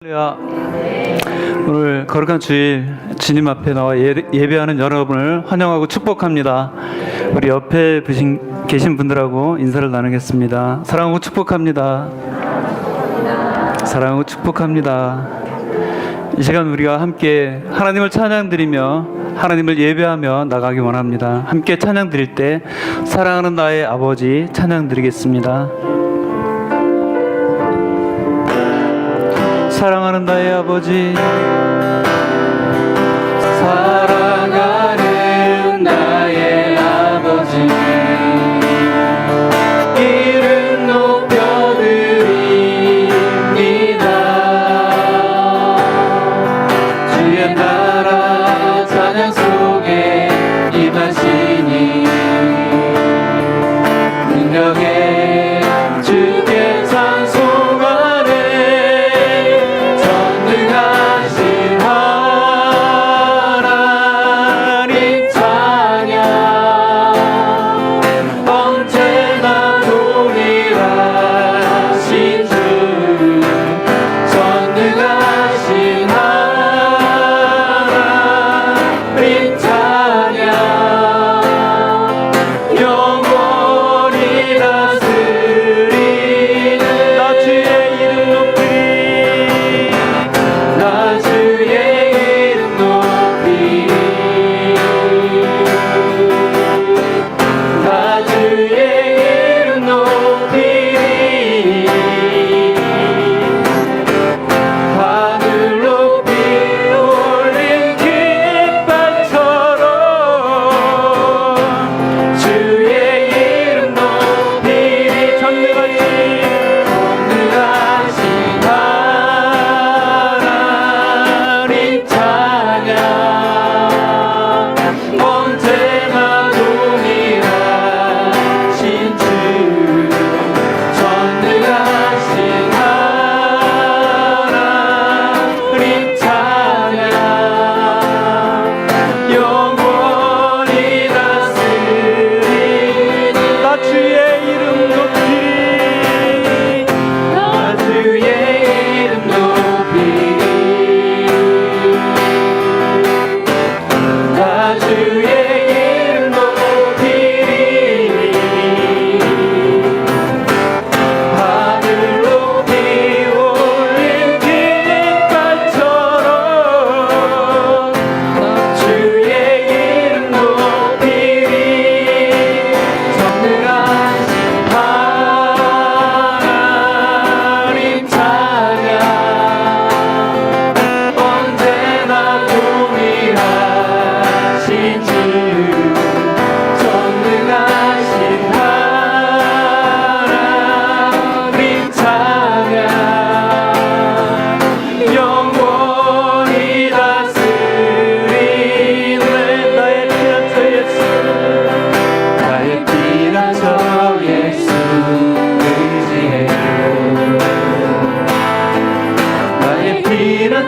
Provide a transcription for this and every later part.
할렐루야. 오늘 거룩한 주일 주님 앞에 나와 예배하는 여러분을 환영하고 축복합니다. 우리 옆에 계신 분들하고 인사를 나누겠습니다. 사랑하고 축복합니다. 사랑하고 축복합니다. 이 시간 우리가 함께 하나님을 찬양드리며 하나님을 예배하며 나가기 원합니다. 함께 찬양드릴 때 사랑하는 나의 아버지 찬양드리겠습니다. 사랑하는 나의 아버지, 사랑하는 나의 아버지, 이름 높여드립니다. 주의 나라 찬양 속에 임하시니 능력에 주께 찬송하네.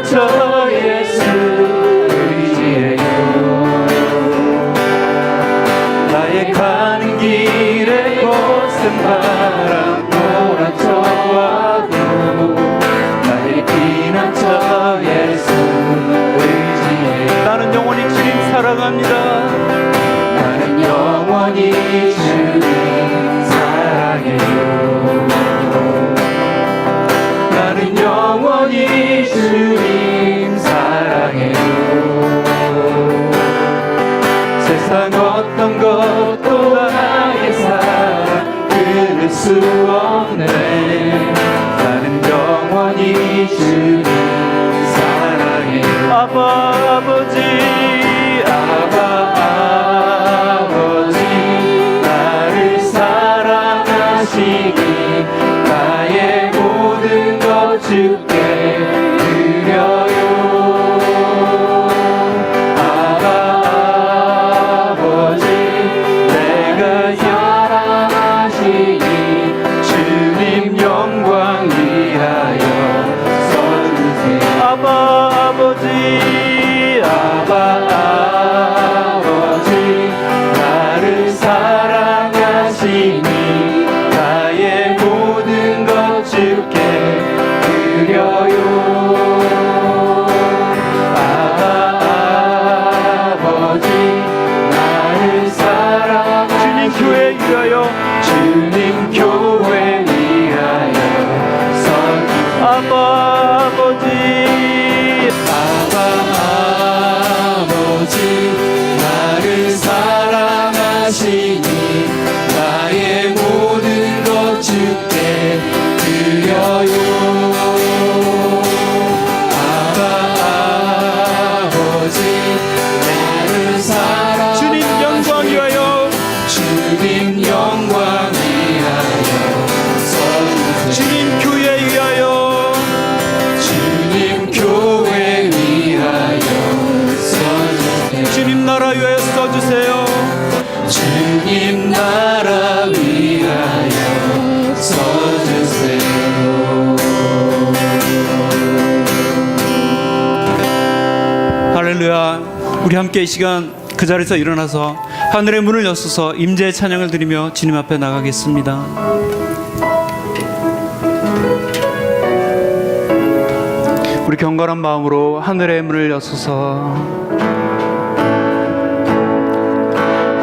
저 예수 의지해요. 나의 가는 길에 거센 바람 몰아쳐와도 나의 피난처 예수 의지해요. 나는 영원히 주님 사랑합니다. 나는 영원히 주님 사랑해요. 나는 영원히 주님 사랑해요. 세상 어떤 것도 나의 사랑 끊을 수 없네. 나는 영원히 주님 사랑해요. 아버지, 아버지, 나를 사랑하시니 나의 모든 것 주께 드려요. 아버지, 내가 사랑하시니 주님 영광 위하여 서주세요. 아버지, 아버지, 나를 사랑하시니 나의 나의 모든 것 주께 드려요. 아버지 나를 사랑 주님 영광 위하여 주님 영광 위하여 써주세요. 주님 교회 위하여 주님 교회 위하여 써주세요. 주님 나라 위하여 써주세요. 주님 나라 위하여 써주세요. 할렐루야. 우리 함께 이 시간 그 자리에서 일어나서 하늘의 문을 여소서 임재의 찬양을 드리며 주님 앞에 나가겠습니다. 우리 경건한 마음으로 하늘의 문을 여소서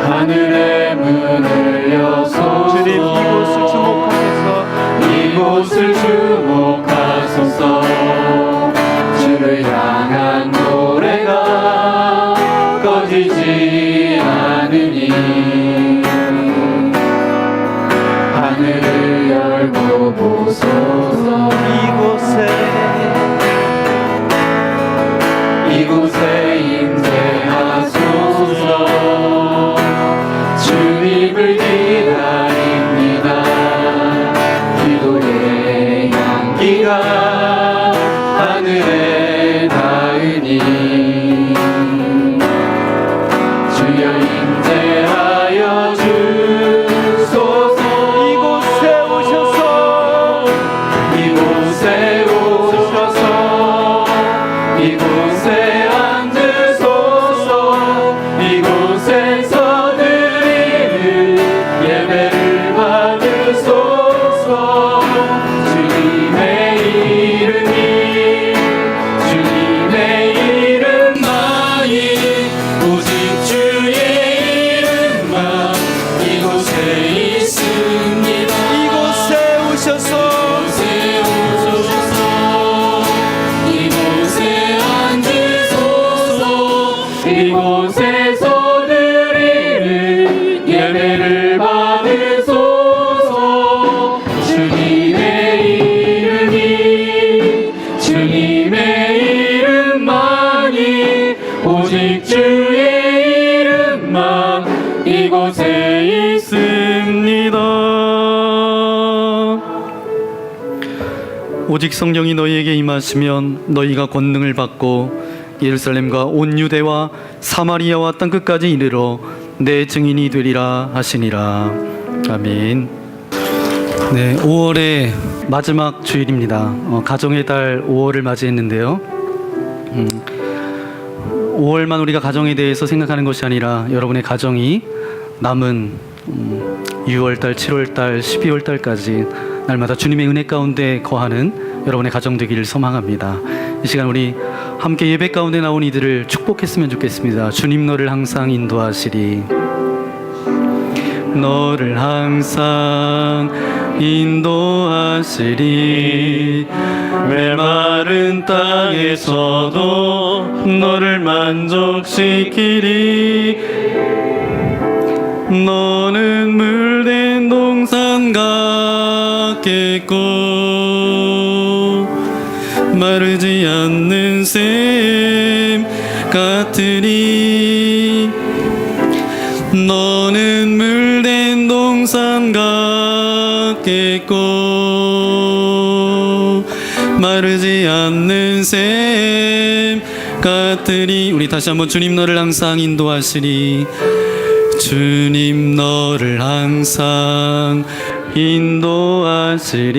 하늘의 문을 여소서 주님 이곳을 주목하소서 이곳을 주목하소서. 주를 향한 노래가 꺼지지 않으니 하늘을 열고 보소서. 이곳에 임재하소서. 주님을 기다립니다. 기도의 향기가 하늘에 닿으니 주여 임재하여 주소서. 이곳에 오셔서 이곳에 오셔서 이곳에 앉으소서. 이곳에서 드리는 예배를 받으소서. 주님의 이름이 주님의 이름만이 오직 주의 이름만 이곳에 있습니다. 이곳에 오셔서 이곳에 앉으소서. 이곳에서 드리는 예배를 받으소서. 주님의 이름이 주님의 이름만이 오직 주의 이름만 이곳에 있습니다. 오직 성령이 너희에게 임하시면 너희가 권능을 받고 예루살렘과 온 유대와 사마리아와 땅 끝까지 이르러 내 증인이 되리라 하시니라. 아멘. 네, 5월의 마지막 주일입니다. 가정의 달 5월을 맞이했는데요. 5월만 우리가 가정에 대해서 생각하는 것이 아니라 여러분의 가정이 남은 6월달, 7월달, 12월달까지 날마다 주님의 은혜 가운데 거하는 여러분의 가정 되기를 소망합니다. 이 시간 우리 함께 예배 가운데 나온 이들을 축복했으면 좋겠습니다. 주님 너를 항상 인도하시리. 너를 항상 인도하시리. 메마른 땅에서도 너를 만족시키리. 너는 물된 동산 같겠고 마르지 않는 샘 같으리. 너는 물된 동산 같겠고 마르지 않는 샘 같으리. 우리 다시 한번 주님 너를 항상 인도하시리. 주님 너를 항상 인도하시리.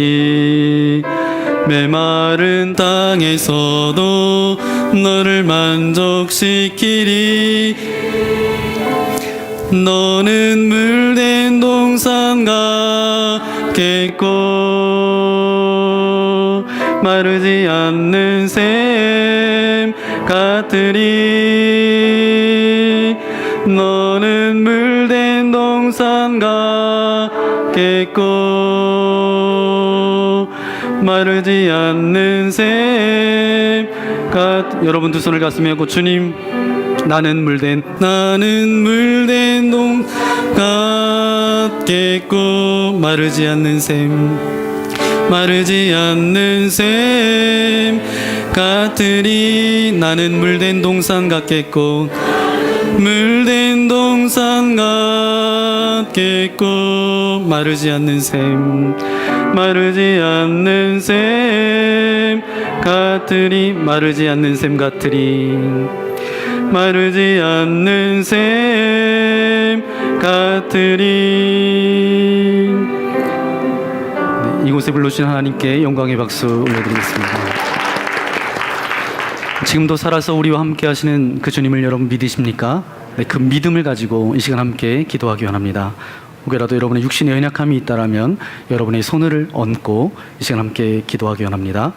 메마른 땅에서도 너를 만족시키리. 너는 물된 동산 같겠고 마르지 않는 샘 같으리. 너는 물된 동산 같겠고 마르지 않는 샘 같. 여러분 두 손을 가슴에 하고 나는 물된 동산 같겠고 마르지 않는 샘 같으리. 나는 물된 동산 같겠고 물된 동산 같겠고 마르지 않는 샘 같으리. 마르지 않는 샘 같으리. 마르지 않는 샘 같으리. 네, 이곳에 불러주신 하나님께 영광의 박수 올려드리겠습니다. 지금도 살아서 우리와 함께 하시는 그 주님을 여러분 믿으십니까? 네, 그 믿음을 가지고 이 시간 함께 기도하기 원합니다. 혹여라도 여러분의 육신의 연약함이 있다라면 여러분의 손을 얹고 이 시간 함께 기도하기 원합니다.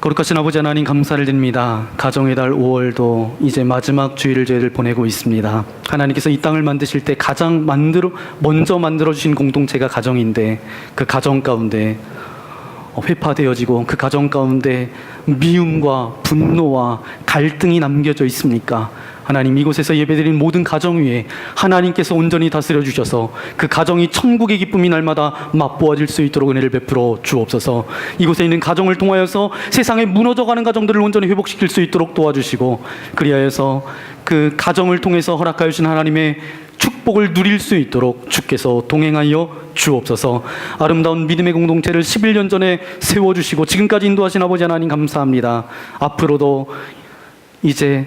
거룩하신 아버지 하나님, 감사를 드립니다. 가정의 달 5월도 이제 마지막 주일을 저희들 보내고 있습니다. 하나님께서 이 땅을 만드실 때 가장 먼저 만들어주신 공동체가 가정인데, 그 가정 가운데 회파되어지고 그 가정 가운데 미움과 분노와 갈등이 남겨져 있습니까? 하나님, 이곳에서 예배드린 모든 가정 위에 하나님께서 온전히 다스려 주셔서 그 가정이 천국의 기쁨이 날마다 맛보아질 수 있도록 은혜를 베풀어 주옵소서. 이곳에 있는 가정을 통하여서 세상에 무너져가는 가정들을 온전히 회복시킬 수 있도록 도와주시고, 그리하여서 그 가정을 통해서 허락하여 주신 하나님의 축복을 누릴 수 있도록 주께서 동행하여 주옵소서. 아름다운 믿음의 공동체를 11년 전에 세워주시고 지금까지 인도하신 아버지 하나님, 감사합니다. 앞으로도 이제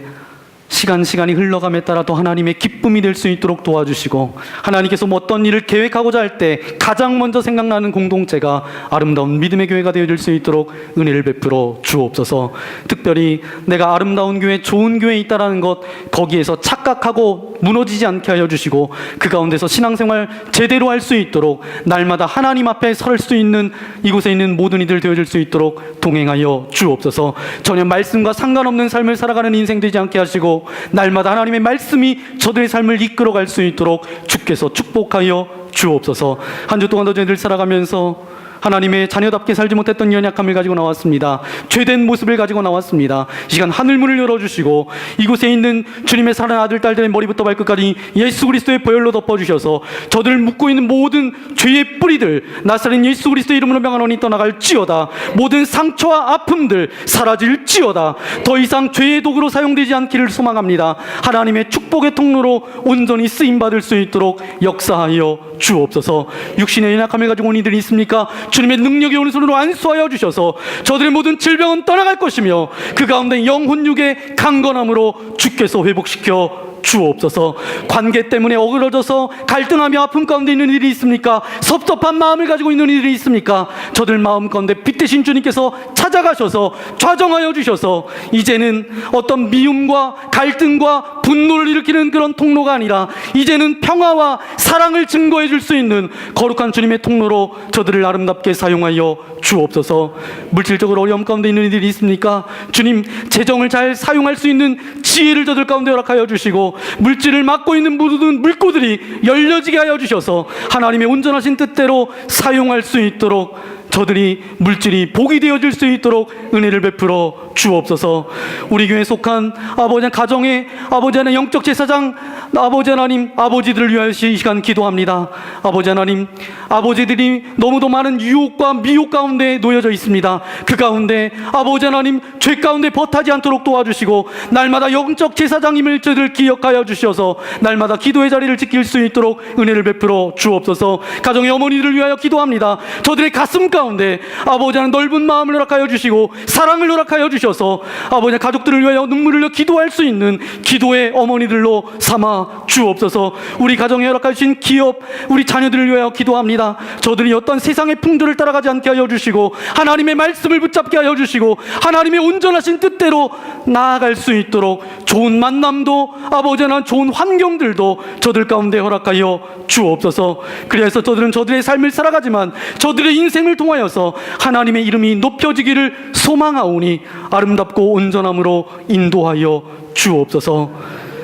시간이 흘러감에 따라 더 하나님의 기쁨이 될 수 있도록 도와주시고, 하나님께서 뭐 어떤 일을 계획하고자 할 때 가장 먼저 생각나는 공동체가 아름다운 믿음의 교회가 되어질 수 있도록 은혜를 베풀어 주옵소서. 특별히 내가 아름다운 교회, 좋은 교회에 있다라는 것, 거기에서 착각하고 무너지지 않게 하여 주시고, 그 가운데서 신앙생활 제대로 할 수 있도록 날마다 하나님 앞에 설 수 있는 이곳에 있는 모든 이들 되어질 수 있도록 동행하여 주옵소서. 전혀 말씀과 상관없는 삶을 살아가는 인생 되지 않게 하시고, 날마다 하나님의 말씀이 저들의 삶을 이끌어갈 수 있도록 주께서 축복하여 주옵소서. 한 주 동안도 저희들 살아가면서 하나님의 자녀답게 살지 못했던 연약함을 가지고 나왔습니다. 죄된 모습을 가지고 나왔습니다. 이 시간 하늘문을 열어주시고 이곳에 있는 주님의 사랑하는 아들 딸들의 머리부터 발끝까지 예수 그리스도의 보혈로 덮어주셔서 저들을 묶고 있는 모든 죄의 뿌리들 나사렛 예수 그리스도의 이름으로 명하노니 떠나갈지어다. 모든 상처와 아픔들 사라질지어다. 더 이상 죄의 도구로 사용되지 않기를 소망합니다. 하나님의 축복의 통로로 온전히 쓰임받을 수 있도록 역사하여 주옵소서. 육신의 연약함을 가지고 온 이들이 있습니까? 주님의 능력이 오는 손으로 안수하여 주셔서 저들의 모든 질병은 떠나갈 것이며 그 가운데 영혼 육의 강건함으로 주께서 회복시켜 주옵소서. 관계 때문에 어그러져서 갈등하며 아픔 가운데 있는 이들이 있습니까? 섭섭한 마음을 가지고 있는 이들이 있습니까? 저들 마음 가운데 빛되신 주님께서 찾아가셔서 좌정하여 주셔서 이제는 어떤 미움과 갈등과 분노를 일으키는 그런 통로가 아니라 이제는 평화와 사랑을 증거해 줄 수 있는 거룩한 주님의 통로로 저들을 아름답게 사용하여 주옵소서. 물질적으로 어려움 가운데 있는 이들이 있습니까? 주님, 재정을 잘 사용할 수 있는 지혜를 저들 가운데 허락하여 주시고 물질을 막고 있는 모든 물고들이 열려지게 하여 주셔서 하나님의 온전하신 뜻대로 사용할 수 있도록 저들이 물질이 복이 되어질 수 있도록 은혜를 베풀어 주옵소서. 우리 교회에 속한 아버지 가정의 아버지 하나님 영적 제사장 아버지 하나님 아버지들을 위하여 이 시간 기도합니다. 아버지 하나님, 아버지들이 너무도 많은 유혹과 미혹 가운데 놓여져 있습니다. 그 가운데 아버지 하나님 죄 가운데 버타지 않도록 도와주시고 날마다 영적 제사장임을 저들 기억하여 주셔서 날마다 기도의 자리를 지킬 수 있도록 은혜를 베풀어 주옵소서. 가정의 어머니들을 위하여 기도합니다. 저들의 가슴 가운데 아버지 하나님 넓은 마음을 허락하여 주시고 사랑을 허락하여 주셔서 아버지 가족들을 위하여 눈물을 흘려 기도할 수 있는 기도의 어머니들로 삼아 주옵소서. 우리 가정에 허락하여 주신 기업 우리 자녀들을 위하여 기도합니다. 저들이 어떤 세상의 풍조를 따라가지 않게 하여 주시고 하나님의 말씀을 붙잡게 하여 주시고 하나님의 온전하신 뜻대로 나아갈 수 있도록 좋은 만남도 아버지 하나님 좋은 환경들도 저들 가운데 허락하여 주옵소서. 그래서 저들은 저들의 삶을 살아가지만 저들의 인생을 통하여서 하나님의 이름이 높여지기를 소망하오니 아름답고 온전함으로 인도하여 주옵소서.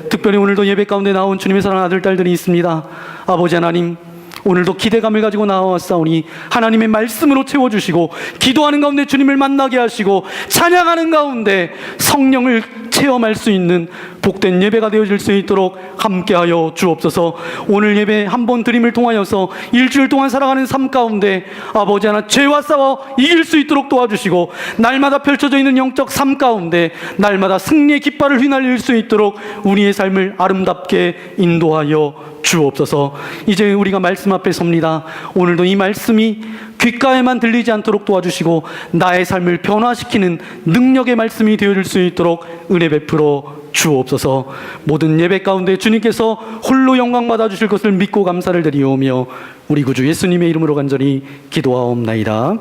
특별히 오늘도 예배 가운데 나온 주님의 사랑하는 아들 딸들이 있습니다. 아버지 하나님, 오늘도 기대감을 가지고 나왔사오니 하나님의 말씀으로 채워주시고 기도하는 가운데 주님을 만나게 하시고 찬양하는 가운데 성령을 체험할 수 있는 복된 예배가 되어질 수 있도록 함께하여 주옵소서. 오늘 예배 한 번 드림을 통하여서 일주일 동안 살아가는 삶 가운데 아버지 하나 죄와 싸워 이길 수 있도록 도와주시고, 날마다 펼쳐져 있는 영적 삶 가운데 날마다 승리의 깃발을 휘날릴 수 있도록 우리의 삶을 아름답게 인도하여 주옵소서. 이제 우리가 말씀 앞에 섭니다. 오늘도 이 말씀이 귓가에만 들리지 않도록 도와주시고 나의 삶을 변화시키는 능력의 말씀이 되어질 수 있도록 은혜 베풀어 주옵소서. 모든 예배 가운데 주님께서 홀로 영광 받아주실 것을 믿고 감사를 드리오며 우리 구주 예수님의 이름으로 간절히 기도하옵나이다.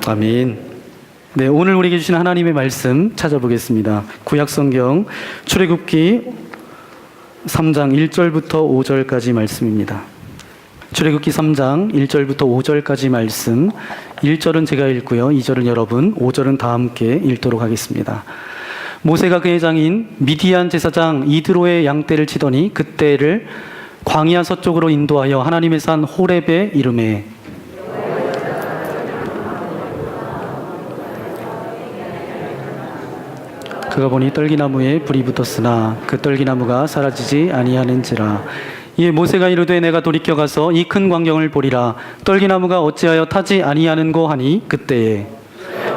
아멘. 네, 오늘 우리에게 주신 하나님의 말씀 찾아보겠습니다. 구약성경 출애굽기 3장 1절부터 5절까지 말씀입니다. 출애굽기 3장 1절부터 5절까지 말씀, 1절은 제가 읽고요, 2절은 여러분, 5절은 다 함께 읽도록 하겠습니다. 모세가 그의 장인 미디안 제사장 이드로의 양떼를 치더니 그떼를 광야 서쪽으로 인도하여 하나님의 산 호렙에 이르매, 그가 보니 떨기나무에 불이 붙었으나 그 떨기나무가 사라지지 아니하는지라. 이에 모세가 이르되 내가 돌이켜 가서 이 큰 광경을 보리라. 떨기나무가 어찌하여 타지 아니하는고 하니 그때에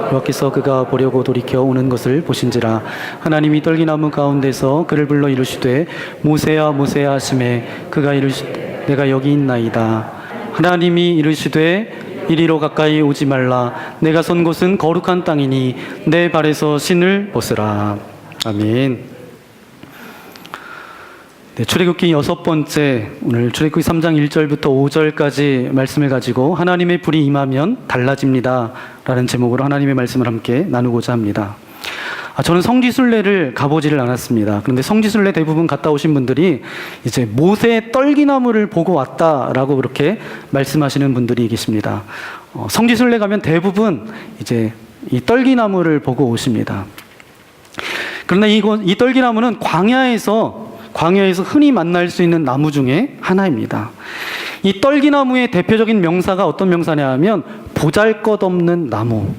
여호와께서 그가 보려고 돌이켜 오는 것을 보신지라. 하나님이 떨기나무 가운데서 그를 불러 이르시되 모세야 모세야 하시매 그가 이르시되 내가 여기 있나이다. 하나님이 이르시되 이리로 가까이 오지 말라. 내가 선 곳은 거룩한 땅이니 내 발에서 신을 벗으라. 아멘. 네, 출애굽기 6번째, 오늘 출애굽기 3장 1절부터 5절까지 말씀을 가지고 하나님의 불이 임하면 달라집니다 라는 제목으로 하나님의 말씀을 함께 나누고자 합니다. 저는 성지순례를 가보지를 않았습니다. 그런데 성지순례 대부분 갔다 오신 분들이 이제 모세의 떨기나무를 보고 왔다라고 그렇게 말씀하시는 분들이 계십니다. 성지순례 가면 대부분 이제 이 떨기나무를 보고 오십니다. 그러나 이 떨기나무는 광야에서 흔히 만날 수 있는 나무 중에 하나입니다. 이 떨기나무의 대표적인 명사가 어떤 명사냐 하면 보잘것없는 나무,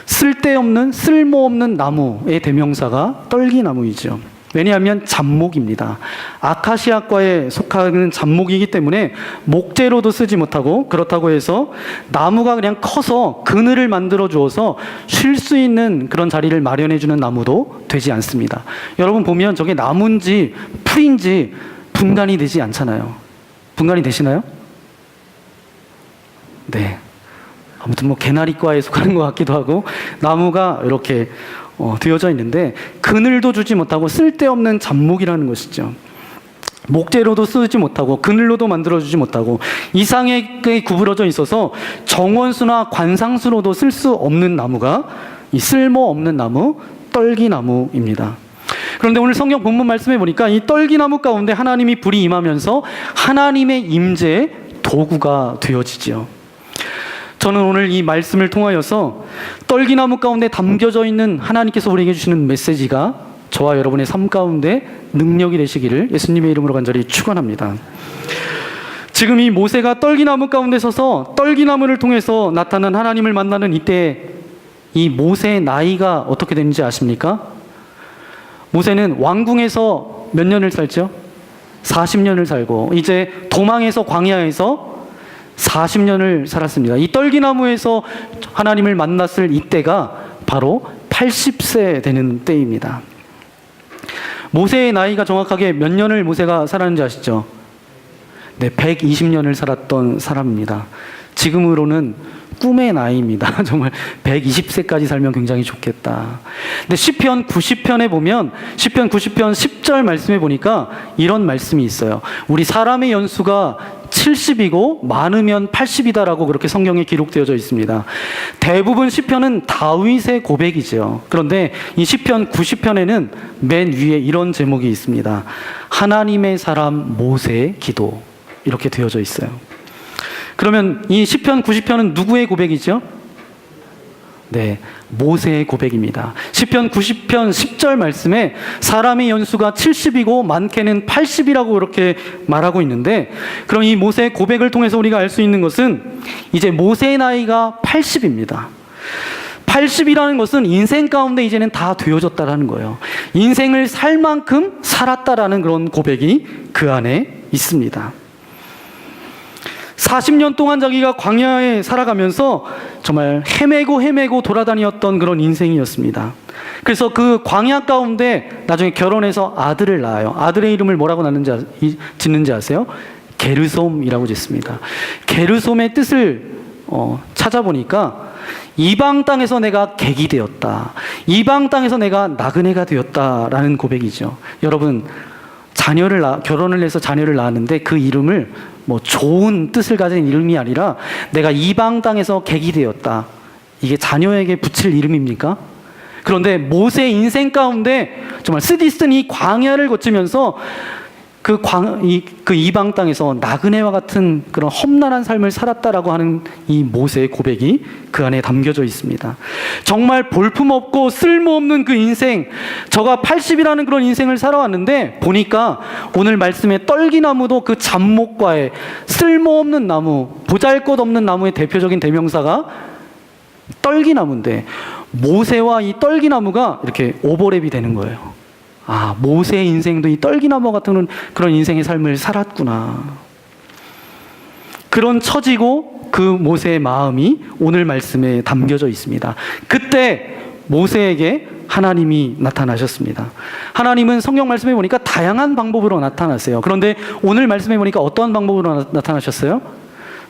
쓸데없는 쓸모없는 나무의 대명사가 떨기나무이죠. 왜냐하면 잡목입니다. 아카시아과에 속하는 잡목이기 때문에 목재로도 쓰지 못하고, 그렇다고 해서 나무가 그냥 커서 그늘을 만들어 주어서 쉴 수 있는 그런 자리를 마련해 주는 나무도 되지 않습니다. 여러분 보면 저게 나무인지 풀인지 분간이 되지 않잖아요. 분간이 되시나요? 네. 아무튼 뭐 개나리과에 속하는 것 같기도 하고, 나무가 이렇게 되어져 있는데 그늘도 주지 못하고 쓸데없는 잡목이라는 것이죠. 목재로도 쓰지 못하고 그늘로도 만들어주지 못하고 이상하게 구부러져 있어서 정원수나 관상수로도 쓸 수 없는 나무가 이 쓸모없는 나무, 떨기나무입니다. 그런데 오늘 성경 본문 말씀해 보니까 이 떨기나무 가운데 하나님이 불이 임하면서 하나님의 임재의 도구가 되어지죠. 저는 오늘 이 말씀을 통하여서 떨기나무 가운데 담겨져 있는 하나님께서 우리에게 주시는 메시지가 저와 여러분의 삶 가운데 능력이 되시기를 예수님의 이름으로 간절히 축원합니다. 지금 이 모세가 떨기나무 가운데 서서 떨기나무를 통해서 나타난 하나님을 만나는 이때 이 모세의 나이가 어떻게 되는지 아십니까? 모세는 왕궁에서 몇 년을 살죠? 40년을 살고 이제 도망해서 광야에서 40년을 살았습니다. 이 떨기나무에서 하나님을 만났을 이때가 바로 80세 되는 때입니다. 모세의 나이가 정확하게 몇 년을 모세가 살았는지 아시죠? 네, 120년을 살았던 사람입니다. 지금으로는 꿈의 나이입니다. 정말 120세까지 살면 굉장히 좋겠다. 근데 시편 90편에 보면 시편 90편 10절 말씀에 보니까 이런 말씀이 있어요. 우리 사람의 연수가 70이고 많으면 80이다라고 그렇게 성경에 기록되어져 있습니다. 대부분 시편은 다윗의 고백이죠. 그런데 이 시편 90편에는 맨 위에 이런 제목이 있습니다. 하나님의 사람 모세의 기도, 이렇게 되어져 있어요. 그러면 이 시편 90편은 누구의 고백이죠? 네, 모세의 고백입니다. 시편 90편 10절 말씀에 사람의 연수가 70이고 많게는 80이라고 그렇게 말하고 있는데, 그럼 이 모세의 고백을 통해서 우리가 알 수 있는 것은 이제 모세의 나이가 80입니다. 80이라는 것은 인생 가운데 이제는 다 되어졌다라는 거예요. 인생을 살 만큼 살았다라는 그런 고백이 그 안에 있습니다. 40년 동안 자기가 광야에 살아가면서 정말 헤매고 돌아다녔던 그런 인생이었습니다. 그래서 그 광야 가운데 나중에 결혼해서 아들을 낳아요. 아들의 이름을 뭐라고 짓는지 아세요? 게르솜이라고 짓습니다. 게르솜의 뜻을 찾아보니까 이방 땅에서 내가 객이 되었다. 이방 땅에서 내가 나그네가 되었다라는 고백이죠. 여러분, 결혼을 해서 자녀를 낳았는데 그 이름을 뭐 좋은 뜻을 가진 이름이 아니라 내가 이방 땅에서 객이 되었다. 이게 자녀에게 붙일 이름입니까? 그런데 모세의 인생 가운데 정말 쓰디쓴이 광야를 거치면서 그 이방 땅에서 나그네와 같은 그런 험난한 삶을 살았다라고 하는 이 모세의 고백이 그 안에 담겨져 있습니다. 정말 볼품없고 쓸모없는 그 인생, 저가 80이라는 그런 인생을 살아왔는데 보니까 오늘 말씀에 떨기나무도 그 잡목과의 쓸모없는 나무, 보잘것없는 나무의 대표적인 대명사가 떨기나무인데 모세와 이 떨기나무가 이렇게 오버랩이 되는 거예요. 아, 모세의 인생도 이 떨기나무 같은 그런 인생의 삶을 살았구나. 그런 처지고 그 모세의 마음이 오늘 말씀에 담겨져 있습니다. 그때 모세에게 하나님이 나타나셨습니다. 하나님은 성경 말씀에 보니까 다양한 방법으로 나타나세요. 그런데 오늘 말씀에 보니까 어떤 방법으로 나타나셨어요?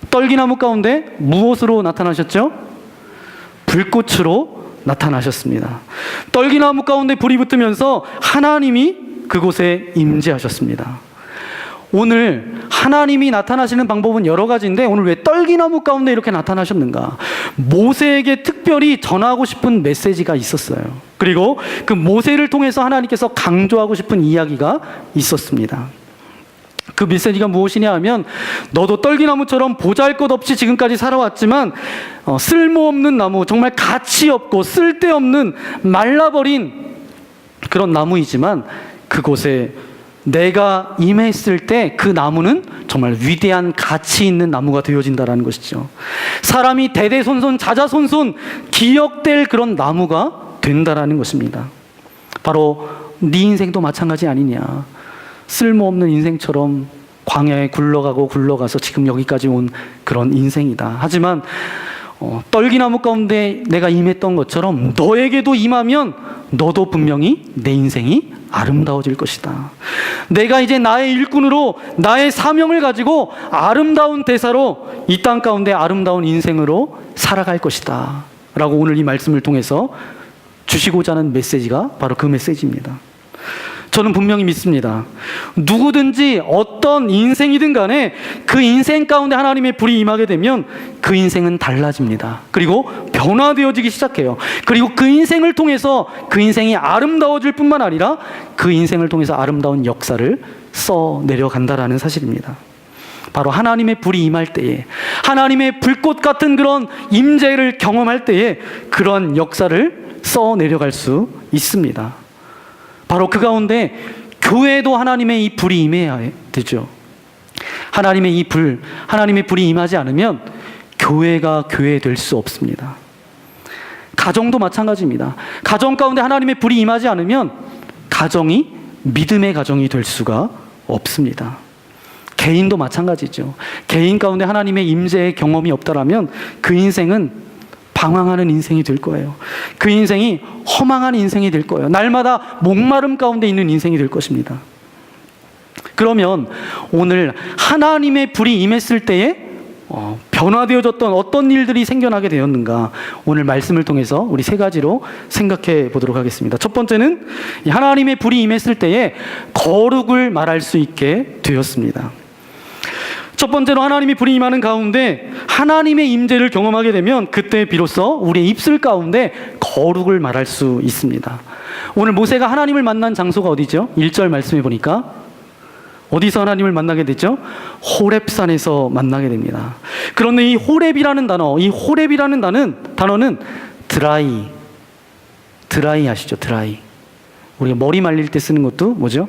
떨기나무 가운데 무엇으로 나타나셨죠? 불꽃으로 나타나셨습니다. 떨기나무 가운데 불이 붙으면서 하나님이 그곳에 임재하셨습니다. 오늘 하나님이 나타나시는 방법은 여러 가지인데 오늘 왜 떨기나무 가운데 이렇게 나타나셨는가? 모세에게 특별히 전하고 싶은 메시지가 있었어요. 그리고 그 모세를 통해서 하나님께서 강조하고 싶은 이야기가 있었습니다. 그 메시지가 무엇이냐 하면 너도 떨기나무처럼 보잘것없이 지금까지 살아왔지만 쓸모없는 나무, 정말 가치 없고 쓸데없는 말라버린 그런 나무이지만 그곳에 내가 임했을 때 그 나무는 정말 위대한 가치 있는 나무가 되어진다는 것이죠. 사람이 대대손손 자자손손 기억될 그런 나무가 된다라는 것입니다. 바로 네 인생도 마찬가지 아니냐. 쓸모없는 인생처럼 광야에 굴러가서 지금 여기까지 온 그런 인생이다. 하지만 떨기나무 가운데 내가 임했던 것처럼 너에게도 임하면 너도 분명히 내 인생이 아름다워질 것이다. 내가 이제 나의 일꾼으로 나의 사명을 가지고 아름다운 대사로 이 땅 가운데 아름다운 인생으로 살아갈 것이다 라고 오늘 이 말씀을 통해서 주시고자 하는 메시지가 바로 그 메시지입니다. 저는 분명히 믿습니다. 누구든지 어떤 인생이든 간에 그 인생 가운데 하나님의 불이 임하게 되면 그 인생은 달라집니다. 그리고 변화되어지기 시작해요. 그리고 그 인생을 통해서 그 인생이 아름다워질 뿐만 아니라 그 인생을 통해서 아름다운 역사를 써내려간다라는 사실입니다. 바로 하나님의 불이 임할 때에, 하나님의 불꽃 같은 그런 임재를 경험할 때에 그런 역사를 써내려갈 수 있습니다. 바로 그 가운데 교회도 하나님의 이 불이 임해야 되죠. 하나님의 불이 임하지 않으면 교회가 교회 될 수 없습니다. 가정도 마찬가지입니다. 가정 가운데 하나님의 불이 임하지 않으면 가정이 믿음의 가정이 될 수가 없습니다. 개인도 마찬가지죠. 개인 가운데 하나님의 임재의 경험이 없다라면 그 인생은 방황하는 인생이 될 거예요. 그 인생이 허망한 인생이 될 거예요. 날마다 목마름 가운데 있는 인생이 될 것입니다. 그러면 오늘 하나님의 불이 임했을 때에 변화되어졌던 어떤 일들이 생겨나게 되었는가, 오늘 말씀을 통해서 우리 세 가지로 생각해 보도록 하겠습니다. 첫 번째는 하나님의 불이 임했을 때에 거룩을 말할 수 있게 되었습니다. 첫 번째로 하나님이 불이 임하는 가운데 하나님의 임재를 경험하게 되면 그때 비로소 우리의 입술 가운데 거룩을 말할 수 있습니다. 오늘 모세가 하나님을 만난 장소가 어디죠? 1절 말씀해 보니까 어디서 하나님을 만나게 됐죠? 호렙산에서 만나게 됩니다. 그런데 이 호렙이라는 단어는 드라이 아시죠? 드라이. 우리가 머리 말릴 때 쓰는 것도 뭐죠?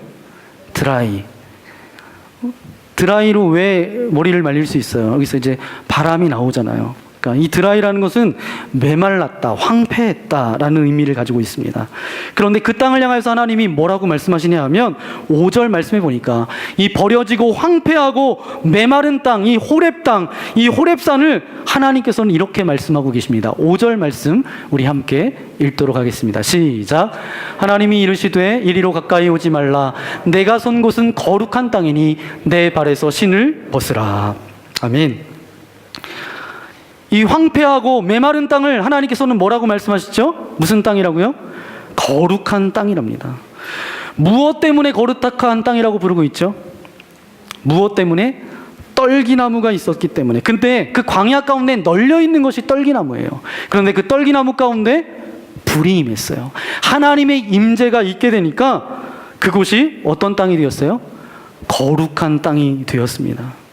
드라이로 왜 머리를 말릴 수 있어요? 여기서 이제 바람이 나오잖아요. 그러니까 이 드라이라는 것은 메말랐다, 황폐했다라는 의미를 가지고 있습니다. 그런데 그 땅을 향해서 하나님이 뭐라고 말씀하시냐 하면 5절 말씀해 보니까 이 버려지고 황폐하고 메마른 땅, 이 호렙 땅, 이 호렙산을 하나님께서는 이렇게 말씀하고 계십니다. 5절 말씀 우리 함께 읽도록 하겠습니다. 시작. 하나님이 이르시되 이리로 가까이 오지 말라. 내가 선 곳은 거룩한 땅이니 내 발에서 신을 벗으라. 아멘. 이 황폐하고 메마른 땅을 하나님께서는 뭐라고 말씀하시죠? 무슨 땅이라고요? 거룩한 땅이랍니다. 무엇 때문에 거룩한 땅이라고 부르고 있죠? 무엇 때문에? 떨기나무가 있었기 때문에. 근데 그 광야 가운데 널려 있는 것이 떨기나무예요. 그런데 그 떨기나무 가운데 불이 임했어요. 하나님의 임재가 있게 되니까 그곳이 어떤 땅이 되었어요? 거룩한 땅이 되었습니다.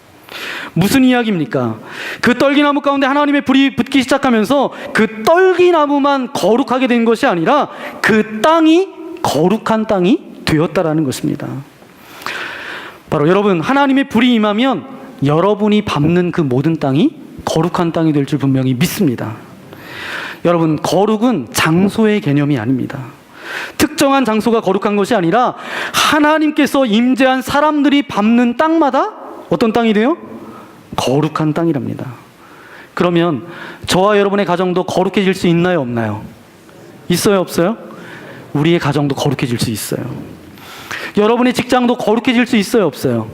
무슨 이야기입니까? 그 떨기나무 가운데 하나님의 불이 붙기 시작하면서 그 떨기나무만 거룩하게 된 것이 아니라 그 땅이 거룩한 땅이 되었다라는 것입니다. 바로 여러분, 하나님의 불이 임하면 여러분이 밟는 그 모든 땅이 거룩한 땅이 될 줄 분명히 믿습니다. 여러분, 거룩은 장소의 개념이 아닙니다. 특정한 장소가 거룩한 것이 아니라 하나님께서 임재한 사람들이 밟는 땅마다 어떤 땅이 돼요? 거룩한 땅이랍니다. 그러면 저와 여러분의 가정도 거룩해질 수 있나요, 없나요? 있어요, 없어요? 우리의 가정도 거룩해질 수 있어요. 여러분의 직장도 거룩해질 수 있어요, 없어요?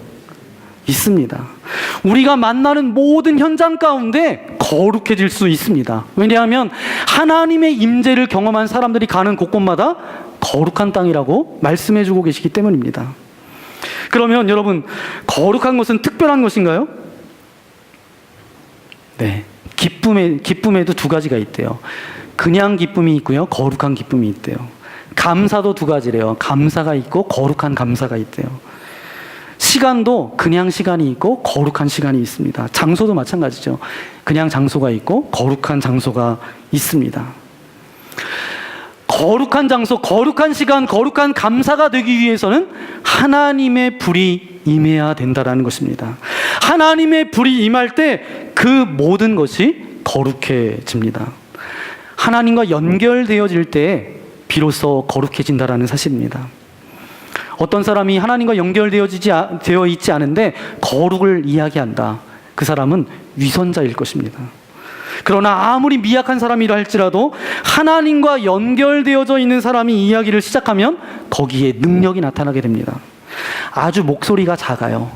있습니다. 우리가 만나는 모든 현장 가운데 거룩해질 수 있습니다. 왜냐하면 하나님의 임재를 경험한 사람들이 가는 곳곳마다 거룩한 땅이라고 말씀해주고 계시기 때문입니다. 그러면 여러분, 거룩한 것은 특별한 것인가요? 네, 기쁨에도 두 가지가 있대요. 그냥 기쁨이 있고요, 거룩한 기쁨이 있대요. 감사도 두 가지래요. 감사가 있고 거룩한 감사가 있대요. 시간도 그냥 시간이 있고 거룩한 시간이 있습니다. 장소도 마찬가지죠. 그냥 장소가 있고 거룩한 장소가 있습니다. 거룩한 장소, 거룩한 시간, 거룩한 감사가 되기 위해서는 하나님의 불이 임해야 된다는 것입니다. 하나님의 불이 임할 때 그 모든 것이 거룩해집니다. 하나님과 연결되어질 때 비로소 거룩해진다는 사실입니다. 어떤 사람이 하나님과 되어 있지 않은데 거룩을 이야기한다. 그 사람은 위선자일 것입니다. 그러나 아무리 미약한 사람이라 할지라도 하나님과 연결되어져 있는 사람이 이야기를 시작하면 거기에 능력이 나타나게 됩니다. 아주 목소리가 작아요.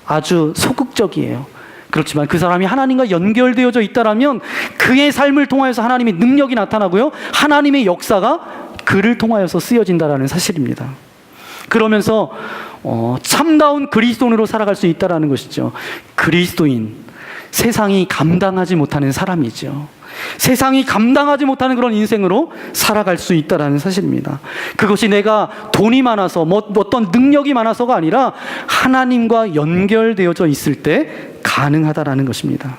아주 소극적이에요. 그렇지만 그 사람이 하나님과 연결되어져 있다라면 그의 삶을 통하여서 하나님의 능력이 나타나고요, 하나님의 역사가 그를 통하여서 쓰여진다라는 사실입니다. 그러면서 참다운 그리스도인으로 살아갈 수 있다라는 것이죠. 그리스도인, 세상이 감당하지 못하는 사람이죠. 세상이 감당하지 못하는 그런 인생으로 살아갈 수 있다는 사실입니다. 그것이 내가 돈이 많아서 어떤 능력이 많아서가 아니라 하나님과 연결되어져 있을 때 가능하다라는 것입니다.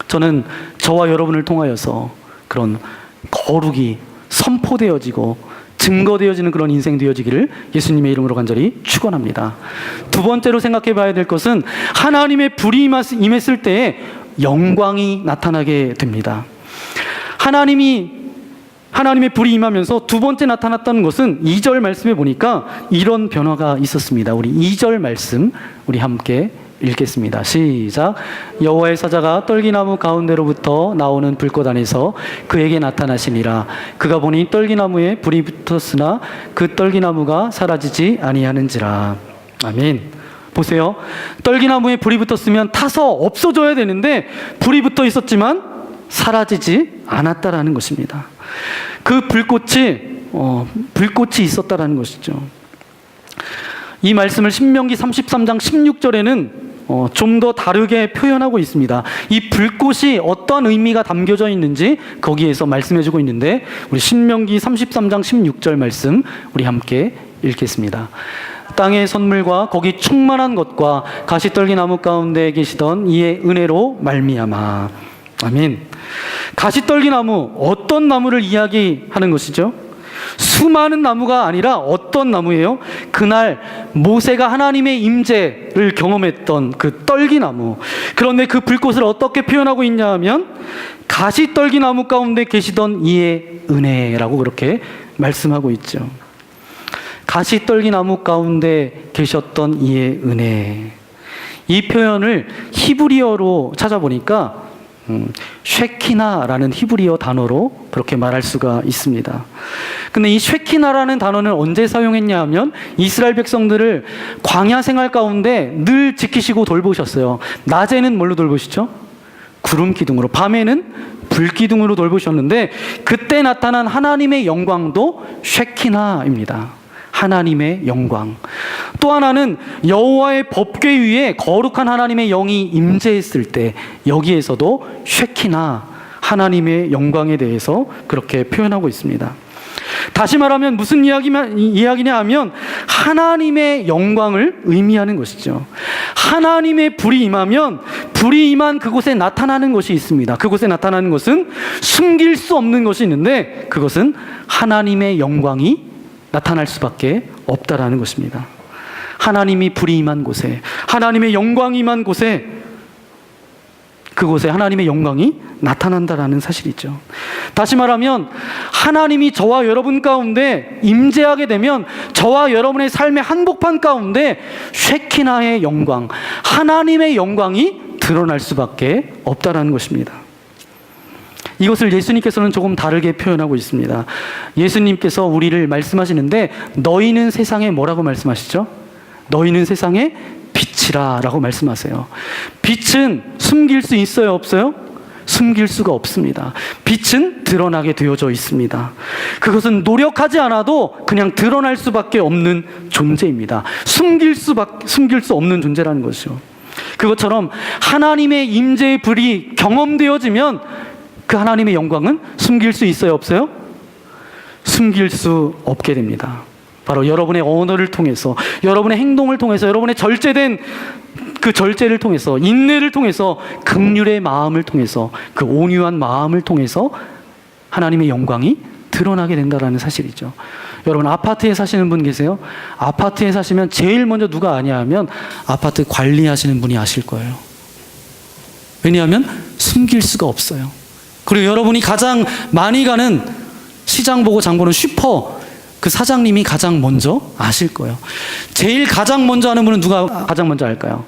저는 저와 여러분을 통하여서 그런 거룩이 선포되어지고 증거되어지는 그런 인생 되어지기를 예수님의 이름으로 간절히 축원합니다. 두 번째로 생각해 봐야 될 것은 하나님의 불이 임했을 때에 영광이 나타나게 됩니다. 하나님의 불이 임하면서 두 번째 나타났다는 것은 2절 말씀에 보니까 이런 변화가 있었습니다. 우리 2절 말씀 우리 함께 읽겠습니다. 시작. 여호와의 사자가 떨기나무 가운데로부터 나오는 불꽃 안에서 그에게 나타나시니라. 그가 보니 떨기나무에 불이 붙었으나 그 떨기나무가 사라지지 아니하는지라. 아멘. 보세요. 떨기나무에 불이 붙었으면 타서 없어져야 되는데 불이 붙어 있었지만 사라지지 않았다라는 것입니다. 그 불꽃이 있었다라는 것이죠. 이 말씀을 신명기 33장 16절에는 좀 더 다르게 표현하고 있습니다. 이 불꽃이 어떤 의미가 담겨져 있는지 거기에서 말씀해주고 있는데 우리 신명기 33장 16절 말씀 우리 함께 읽겠습니다. 땅의 선물과 거기 충만한 것과 가시떨기나무 가운데 계시던 이의 은혜로 말미암아. 아멘. 가시떨기나무, 어떤 나무를 이야기하는 것이죠? 수많은 나무가 아니라 어떤 나무예요? 그날 모세가 하나님의 임재를 경험했던 그 떨기나무, 그런데 그 불꽃을 어떻게 표현하고 있냐 하면 가시떨기나무 가운데 계시던 이의 은혜라고 그렇게 말씀하고 있죠. 가시떨기나무 가운데 계셨던 이의 은혜. 이 표현을 히브리어로 찾아보니까 쉐키나라는 히브리어 단어로 그렇게 말할 수가 있습니다. 근데 이 쉐키나라는 단어는 언제 사용했냐 하면 이스라엘 백성들을 광야 생활 가운데 늘 지키시고 돌보셨어요. 낮에는 뭘로 돌보시죠? 구름 기둥으로, 밤에는 불 기둥으로 돌보셨는데 그때 나타난 하나님의 영광도 쉐키나입니다. 하나님의 영광. 또 하나는 여호와의 법궤 위에 거룩한 하나님의 영이 임재했을 때, 여기에서도 쉐키나, 하나님의 영광에 대해서 그렇게 표현하고 있습니다. 다시 말하면 무슨 이야기냐 하면 하나님의 영광을 의미하는 것이죠. 하나님의 불이 임하면 불이 임한 그곳에 나타나는 것이 있습니다. 그곳에 나타나는 것은 숨길 수 없는 것이 있는데 그것은 하나님의 영광이 나타날 수밖에 없다라는 것입니다. 하나님이 불이 임한 곳에, 하나님의 영광이 임한 곳에, 그곳에 하나님의 영광이 나타난다라는 사실이죠. 다시 말하면 하나님이 저와 여러분 가운데 임재하게 되면 저와 여러분의 삶의 한복판 가운데 쉐키나의 영광, 하나님의 영광이 드러날 수밖에 없다라는 것입니다. 이것을 예수님께서는 조금 다르게 표현하고 있습니다. 예수님께서 우리를 말씀하시는데 너희는 세상에 뭐라고 말씀하시죠? 너희는 세상에 빛이라 라고 말씀하세요. 빛은 숨길 수 있어요, 없어요? 숨길 수가 없습니다. 빛은 드러나게 되어져 있습니다. 그것은 노력하지 않아도 그냥 드러날 수밖에 없는 존재입니다. 숨길 수 없는 존재라는 것이죠. 그것처럼 하나님의 임재의 불이 경험되어지면 그 하나님의 영광은 숨길 수 있어요, 없어요? 숨길 수 없게 됩니다. 바로 여러분의 언어를 통해서, 여러분의 행동을 통해서, 여러분의 절제된 그 절제를 통해서, 인내를 통해서, 긍휼의 마음을 통해서, 그 온유한 마음을 통해서 하나님의 영광이 드러나게 된다는 사실이죠. 여러분, 아파트에 사시는 분 계세요? 아파트에 사시면 제일 먼저 누가 아냐 하면 아파트 관리하시는 분이 아실 거예요. 왜냐하면 숨길 수가 없어요. 그리고 여러분이 가장 많이 가는 시장 보고 장 보는 슈퍼, 그 사장님이 가장 먼저 아실 거예요. 제일 가장 먼저 아는 분은 누가 가장 먼저 알까요?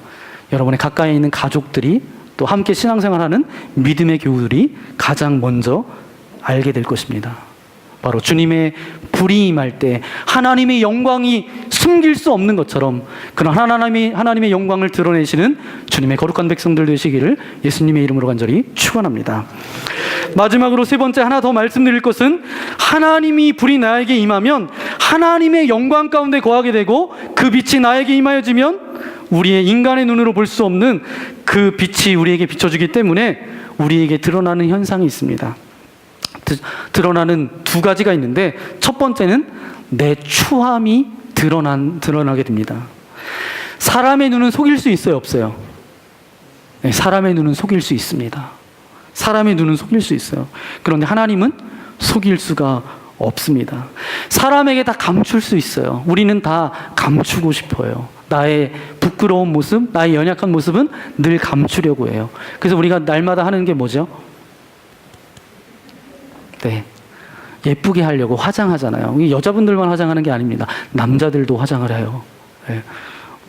여러분의 가까이 있는 가족들이, 또 함께 신앙생활하는 믿음의 교우들이 가장 먼저 알게 될 것입니다. 바로 주님의 불이 임할 때 하나님의 영광이 숨길 수 없는 것처럼 그런 하나님의 영광을 드러내시는 주님의 거룩한 백성들 되시기를 예수님의 이름으로 간절히 축원합니다. 마지막으로 세 번째 하나 더 말씀드릴 것은 하나님이 불이 나에게 임하면 하나님의 영광 가운데 거하게 되고 그 빛이 나에게 임하여지면 우리의 인간의 눈으로 볼 수 없는 그 빛이 우리에게 비춰주기 때문에 우리에게 드러나는 현상이 있습니다. 드러나는 두 가지가 있는데 첫 번째는 내 추함이 드러나게 됩니다. 사람의 눈은 속일 수 있어요, 없어요? 네, 사람의 눈은 속일 수 있습니다. 사람의 눈은 속일 수 있어요. 그런데 하나님은 속일 수가 없습니다. 사람에게 다 감출 수 있어요. 우리는 다 감추고 싶어요. 나의 부끄러운 모습, 나의 연약한 모습은 늘 감추려고 해요. 그래서 우리가 날마다 하는 게 뭐죠? 네, 예쁘게 하려고 화장하잖아요. 여자분들만 화장하는 게 아닙니다. 남자들도 화장을 해요. 네.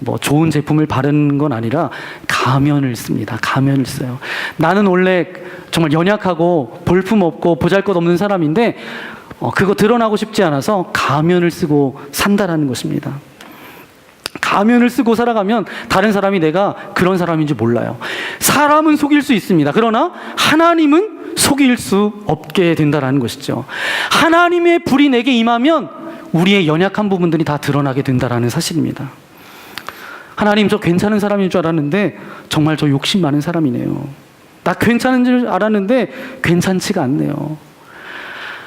뭐 좋은 제품을 바르는 건 아니라 가면을 씁니다. 가면을 써요. 나는 원래 정말 연약하고 볼품없고 보잘것없는 사람인데 그거 드러나고 싶지 않아서 가면을 쓰고 산다라는 것입니다. 가면을 쓰고 살아가면 다른 사람이 내가 그런 사람인지 몰라요. 사람은 속일 수 있습니다. 그러나 하나님은 속일 수 없게 된다는 것이죠. 하나님의 불이 내게 임하면 우리의 연약한 부분들이 다 드러나게 된다는 사실입니다. 하나님, 저 괜찮은 사람인 줄 알았는데 정말 저 욕심 많은 사람이네요. 나 괜찮은 줄 알았는데 괜찮지가 않네요.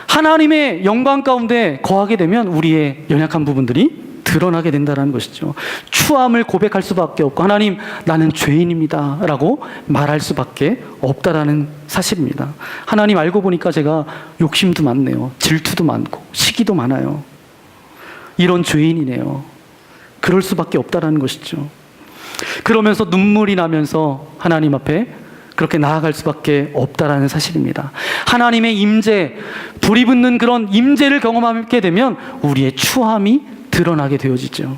하나님의 영광 가운데 거하게 되면 우리의 연약한 부분들이 드러나게 된다는 것이죠. 추함을 고백할 수밖에 없고 하나님, 나는 죄인입니다 라고 말할 수밖에 없다라는 사실입니다. 하나님, 알고 보니까 제가 욕심도 많네요. 질투도 많고 시기도 많아요. 이런 죄인이네요. 그럴 수밖에 없다라는 것이죠. 그러면서 눈물이 나면서 하나님 앞에 그렇게 나아갈 수밖에 없다라는 사실입니다. 하나님의 임재, 불이 붙는 그런 임재를 경험하게 되면 우리의 추함이 드러나게 되어지죠.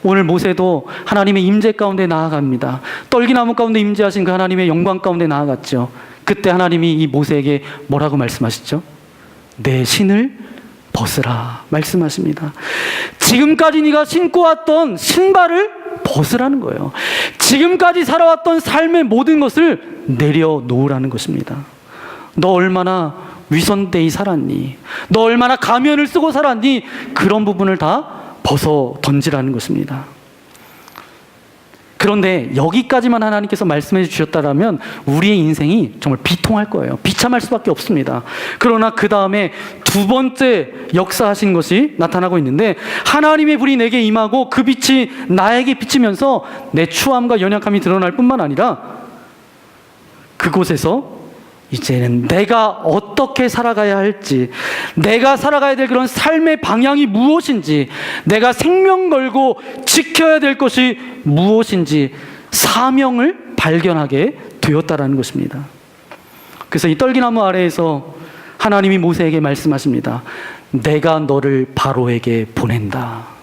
오늘 모세도 하나님의 임재 가운데 나아갑니다. 떨기나무 가운데 임재하신 그 하나님의 영광 가운데 나아갔죠. 그때 하나님이 이 모세에게 뭐라고 말씀하시죠? 내 신을 벗으라 말씀하십니다. 지금까지 네가 신고 왔던 신발을 벗으라는 거예요. 지금까지 살아왔던 삶의 모든 것을 내려놓으라는 것입니다. 너 얼마나 위선되이 살았니? 너 얼마나 가면을 쓰고 살았니? 그런 부분을 다 벗어 던지라는 것입니다. 그런데 여기까지만 하나님께서 말씀해 주셨다면 우리의 인생이 정말 비통할 거예요. 비참할 수밖에 없습니다. 그러나 그 다음에 두 번째 역사하신 것이 나타나고 있는데, 하나님의 불이 내게 임하고 그 빛이 나에게 비치면서 내 추함과 연약함이 드러날 뿐만 아니라 그곳에서 이제는 내가 어떻게 살아가야 할지, 내가 살아가야 될 그런 삶의 방향이 무엇인지, 내가 생명 걸고 지켜야 될 것이 무엇인지 사명을 발견하게 되었다라는 것입니다. 그래서 이 떨기나무 아래에서 하나님이 모세에게 말씀하십니다. 내가 너를 바로에게 보낸다.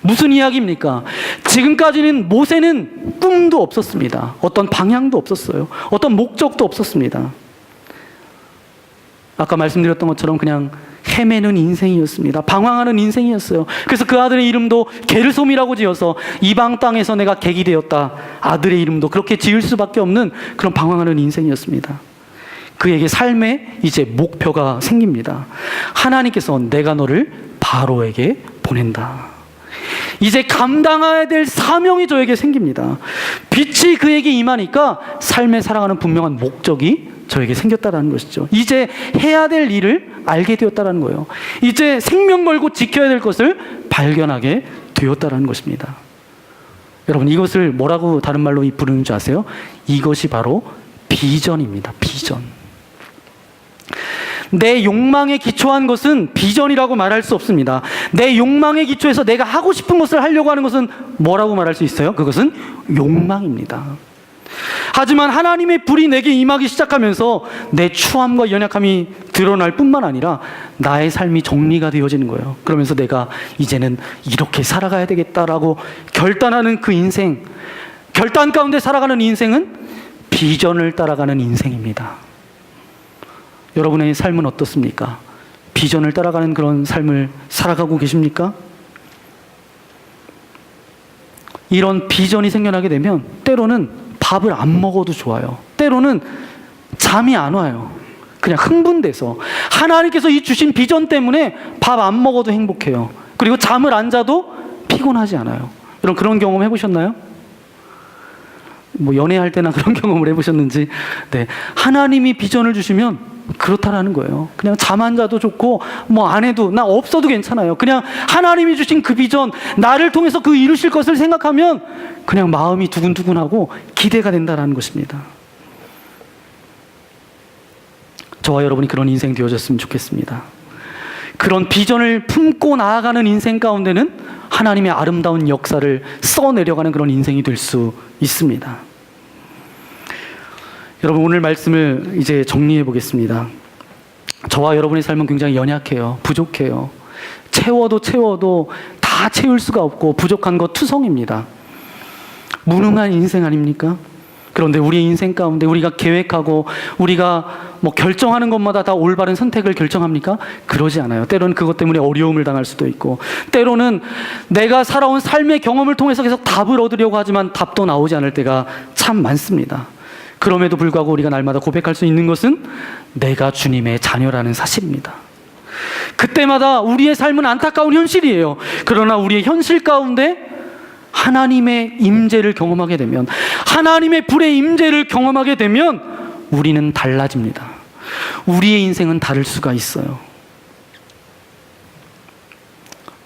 무슨 이야기입니까? 지금까지는 모세는 꿈도 없었습니다. 어떤 방향도 없었어요. 어떤 목적도 없었습니다. 아까 말씀드렸던 것처럼 그냥 헤매는 인생이었습니다. 방황하는 인생이었어요. 그래서 그 아들의 이름도 게르솜이라고 지어서 이방 땅에서 내가 객이 되었다. 아들의 이름도 그렇게 지을 수밖에 없는 그런 방황하는 인생이었습니다. 그에게 삶에 이제 목표가 생깁니다. 하나님께서 내가 너를 바로에게 보낸다. 이제 감당해야 될 사명이 저에게 생깁니다. 빛이 그에게 임하니까 삶에 살아가는 분명한 목적이 저에게 생겼다는 것이죠. 이제 해야 될 일을 알게 되었다는 거예요. 이제 생명 걸고 지켜야 될 것을 발견하게 되었다는 것입니다. 여러분, 이것을 뭐라고 다른 말로 부르는 줄 아세요? 이것이 바로 비전입니다. 비전. 내 욕망에 기초한 것은 비전이라고 말할 수 없습니다. 내 욕망에 기초해서 내가 하고 싶은 것을 하려고 하는 것은 뭐라고 말할 수 있어요? 그것은 욕망입니다. 하지만 하나님의 불이 내게 임하기 시작하면서 내 추함과 연약함이 드러날 뿐만 아니라 나의 삶이 정리가 되어지는 거예요. 그러면서 내가 이제는 이렇게 살아가야 되겠다라고 결단하는 그 인생, 결단 가운데 살아가는 인생은 비전을 따라가는 인생입니다. 여러분의 삶은 어떻습니까? 비전을 따라가는 그런 삶을 살아가고 계십니까? 이런 비전이 생겨나게 되면 때로는 밥을 안 먹어도 좋아요. 때로는 잠이 안 와요. 그냥 흥분돼서 하나님께서 이 주신 비전 때문에 밥 안 먹어도 행복해요. 그리고 잠을 안 자도 피곤하지 않아요. 여러분, 그런 경험 해보셨나요? 뭐 연애할 때나 그런 경험을 해보셨는지. 네, 하나님이 비전을 주시면 그렇다라는 거예요. 그냥 잠 안 자도 좋고 뭐 안 해도, 나 없어도 괜찮아요. 그냥 하나님이 주신 그 비전, 나를 통해서 그 이루실 것을 생각하면 그냥 마음이 두근두근하고 기대가 된다라는 것입니다. 저와 여러분이 그런 인생 되어졌으면 좋겠습니다. 그런 비전을 품고 나아가는 인생 가운데는 하나님의 아름다운 역사를 써내려가는 그런 인생이 될 수 있습니다. 여러분, 오늘 말씀을 이제 정리해 보겠습니다. 저와 여러분의 삶은 굉장히 연약해요. 부족해요. 채워도 다 채울 수가 없고 부족한 것 투성입니다. 무능한 인생 아닙니까? 그런데 우리의 인생 가운데 우리가 계획하고 우리가 뭐 결정하는 것마다 다 올바른 선택을 결정합니까? 그러지 않아요. 때로는 그것 때문에 어려움을 당할 수도 있고, 때로는 내가 살아온 삶의 경험을 통해서 계속 답을 얻으려고 하지만 답도 나오지 않을 때가 참 많습니다. 그럼에도 불구하고 우리가 날마다 고백할 수 있는 것은 내가 주님의 자녀라는 사실입니다. 그때마다 우리의 삶은 안타까운 현실이에요. 그러나 우리의 현실 가운데 하나님의 임재를 경험하게 되면, 하나님의 불의 임재를 경험하게 되면 우리는 달라집니다. 우리의 인생은 다를 수가 있어요.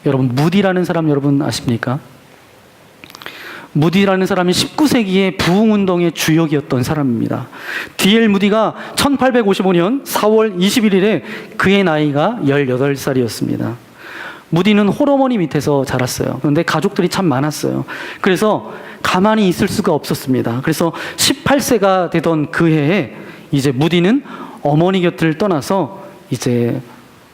여러분, 무디라는 사람 여러분 아십니까? 무디라는 사람이 19세기의 부흥운동의 주역이었던 사람입니다. D.L. 무디가 1855년 4월 21일에 그의 나이가 18살이었습니다. 무디는 홀어머니 밑에서 자랐어요. 그런데 가족들이 참 많았어요. 그래서 가만히 있을 수가 없었습니다. 그래서 18세가 되던 그 해에 이제 무디는 어머니 곁을 떠나서 이제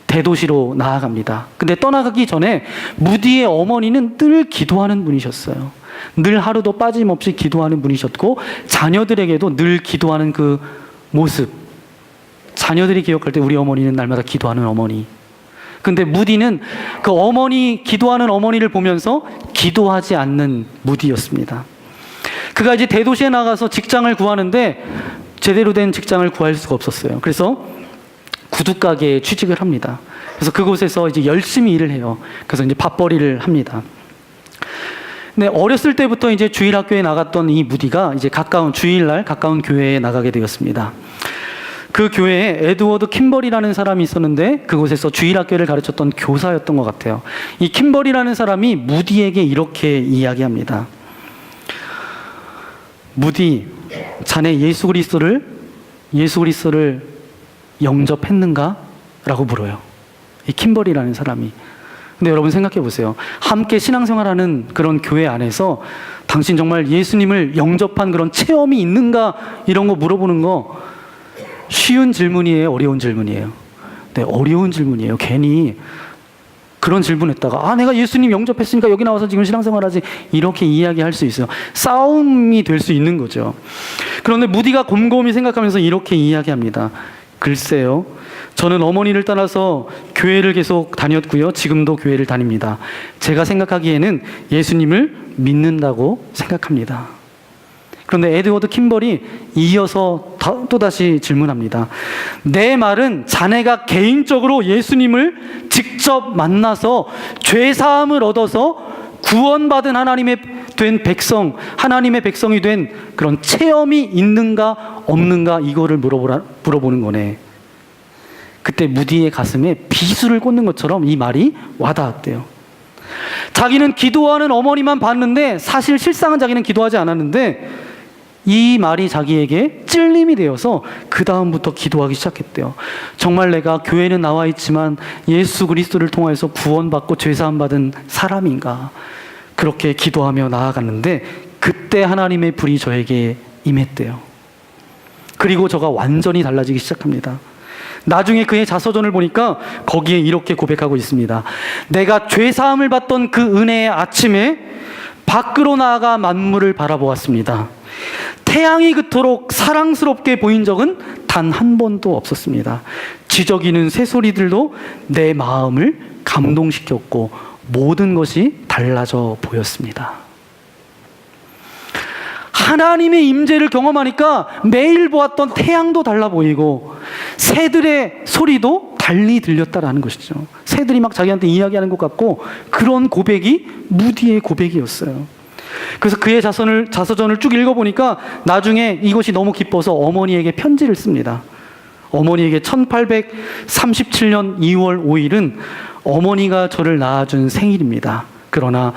대도시로 나아갑니다. 근데 떠나가기 전에 무디의 어머니는 늘 기도하는 분이셨어요. 늘 하루도 빠짐없이 기도하는 분이셨고 자녀들에게도 늘 기도하는 그 모습, 자녀들이 기억할 때 우리 어머니는 날마다 기도하는 어머니. 근데 무디는 그 어머니, 기도하는 어머니를 보면서 기도하지 않는 무디였습니다. 그가 이제 대도시에 나가서 직장을 구하는데 제대로 된 직장을 구할 수가 없었어요. 그래서 구두가게에 취직을 합니다. 그래서 그곳에서 이제 열심히 일을 해요. 그래서 이제 밥벌이를 합니다. 근데 어렸을 때부터 이제 주일학교에 나갔던 이 무디가 이제 주일날 가까운 교회에 나가게 되었습니다. 그 교회에 에드워드 킴벌이라는 사람이 있었는데 그곳에서 주일학교를 가르쳤던 교사였던 것 같아요. 이 킴벌이라는 사람이 무디에게 이렇게 이야기합니다. 무디, 자네 예수 그리스도를 영접했는가? 라고 물어요. 이 킴벌이라는 사람이. 근데 여러분 생각해 보세요. 함께 신앙생활하는 그런 교회 안에서 당신 정말 예수님을 영접한 그런 체험이 있는가? 이런 거 물어보는 거 쉬운 질문이에요? 어려운 질문이에요? 네, 어려운 질문이에요. 괜히 그런 질문했다가 내가 예수님 영접했으니까 여기 나와서 지금 신앙생활하지 이렇게 이야기할 수 있어요. 싸움이 될 수 있는 거죠. 그런데 무디가 곰곰이 생각하면서 이렇게 이야기합니다. 글쎄요, 저는 어머니를 따라서 교회를 계속 다녔고요. 지금도 교회를 다닙니다. 제가 생각하기에는 예수님을 믿는다고 생각합니다. 그런데 에드워드 킴벌이 이어서 또다시 질문합니다. 내 말은 자네가 개인적으로 예수님을 직접 만나서 죄사함을 얻어서 구원받은 하나님의 백성이 된 그런 체험이 있는가 없는가 이거를 물어보는 거네. 그때 무디의 가슴에 비수를 꽂는 것처럼 이 말이 와닿았대요. 자기는 기도하는 어머니만 봤는데 사실 실상은 자기는 기도하지 않았는데 이 말이 자기에게 찔림이 되어서 그 다음부터 기도하기 시작했대요. 정말 내가 교회는 나와 있지만 예수 그리스도를 통해서 구원받고 죄사함 받은 사람인가? 그렇게 기도하며 나아갔는데 그때 하나님의 불이 저에게 임했대요. 그리고 저가 완전히 달라지기 시작합니다. 나중에 그의 자서전을 보니까 거기에 이렇게 고백하고 있습니다. 내가 죄사함을 받던 그 은혜의 아침에 밖으로 나아가 만물을 바라보았습니다. 태양이 그토록 사랑스럽게 보인 적은 단 한 번도 없었습니다. 지저귀는 새소리들도 내 마음을 감동시켰고 모든 것이 달라져 보였습니다. 하나님의 임재를 경험하니까 매일 보았던 태양도 달라 보이고 새들의 소리도 달리 들렸다라는 것이죠. 새들이 막 자기한테 이야기하는 것 같고 그런 고백이 무디의 고백이었어요. 그래서 그의 자서전을 쭉 읽어보니까 나중에 이것이 너무 기뻐서 어머니에게 편지를 씁니다. 어머니에게 1837년 2월 5일은 어머니가 저를 낳아준 생일입니다. 그러나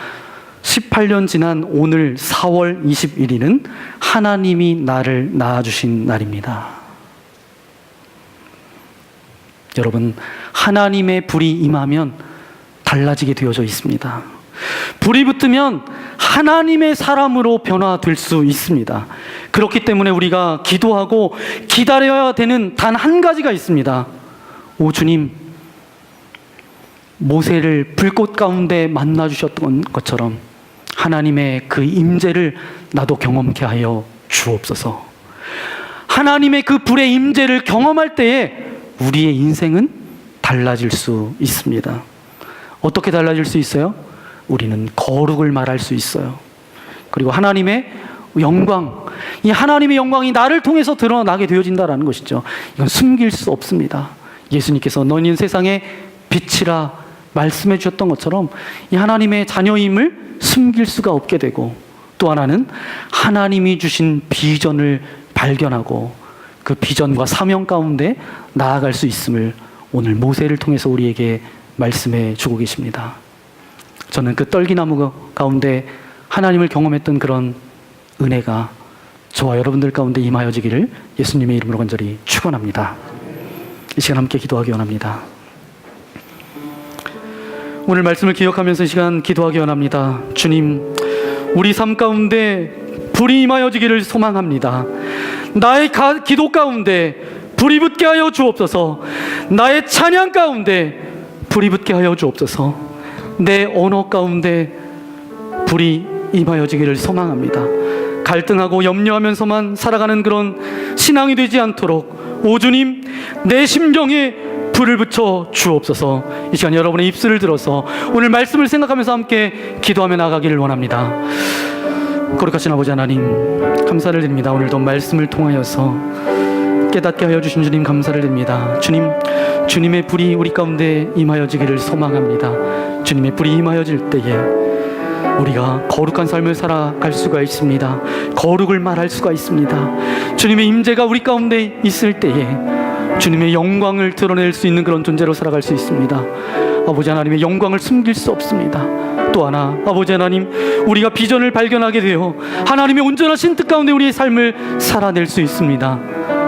18년 지난 오늘 4월 21일은 하나님이 나를 낳아주신 날입니다. 여러분, 하나님의 불이 임하면 달라지게 되어져 있습니다. 불이 붙으면 하나님의 사람으로 변화될 수 있습니다. 그렇기 때문에 우리가 기도하고 기다려야 되는 단 한 가지가 있습니다. 오 주님, 모세를 불꽃 가운데 만나주셨던 것처럼 하나님의 그 임재를 나도 경험케 하여 주옵소서. 하나님의 그 불의 임재를 경험할 때에 우리의 인생은 달라질 수 있습니다. 어떻게 달라질 수 있어요? 우리는 거룩을 말할 수 있어요. 그리고 하나님의 영광, 이 하나님의 영광이 나를 통해서 드러나게 되어진다는 것이죠. 이건 숨길 수 없습니다. 예수님께서 너희는 세상의 빛이라 말씀해 주셨던 것처럼 이 하나님의 자녀임을 숨길 수가 없게 되고, 또 하나는 하나님이 주신 비전을 발견하고 그 비전과 사명 가운데 나아갈 수 있음을 오늘 모세를 통해서 우리에게 말씀해 주고 계십니다. 저는 그 떨기나무 가운데 하나님을 경험했던 그런 은혜가 저와 여러분들 가운데 임하여지기를 예수님의 이름으로 간절히 축원합니다. 이 시간 함께 기도하기 원합니다. 오늘 말씀을 기억하면서 이 시간 기도하기 원합니다. 주님, 우리 삶 가운데 불이 임하여지기를 소망합니다. 나의 기도 가운데 불이 붙게 하여 주옵소서. 나의 찬양 가운데 불이 붙게 하여 주옵소서. 내 언어 가운데 불이 임하여지기를 소망합니다. 갈등하고 염려하면서만 살아가는 그런 신앙이 되지 않도록 오 주님, 내 심정에 불을 붙여 주옵소서. 이 시간 여러분의 입술을 들어서 오늘 말씀을 생각하면서 함께 기도하며 나가기를 원합니다. 거룩하신 아버지 하나님, 감사를 드립니다. 오늘도 말씀을 통하여서 깨닫게 하여 주신 주님 감사를 드립니다. 주님, 주님의 불이 우리 가운데 임하여지기를 소망합니다. 주님의 불이 임하여질 때에 우리가 거룩한 삶을 살아갈 수가 있습니다. 거룩을 말할 수가 있습니다. 주님의 임재가 우리 가운데 있을 때에 주님의 영광을 드러낼 수 있는 그런 존재로 살아갈 수 있습니다. 아버지 하나님의 영광을 숨길 수 없습니다. 또 하나, 아버지 하나님, 우리가 비전을 발견하게 되어 하나님의 온전하신 뜻 가운데 우리의 삶을 살아낼 수 있습니다.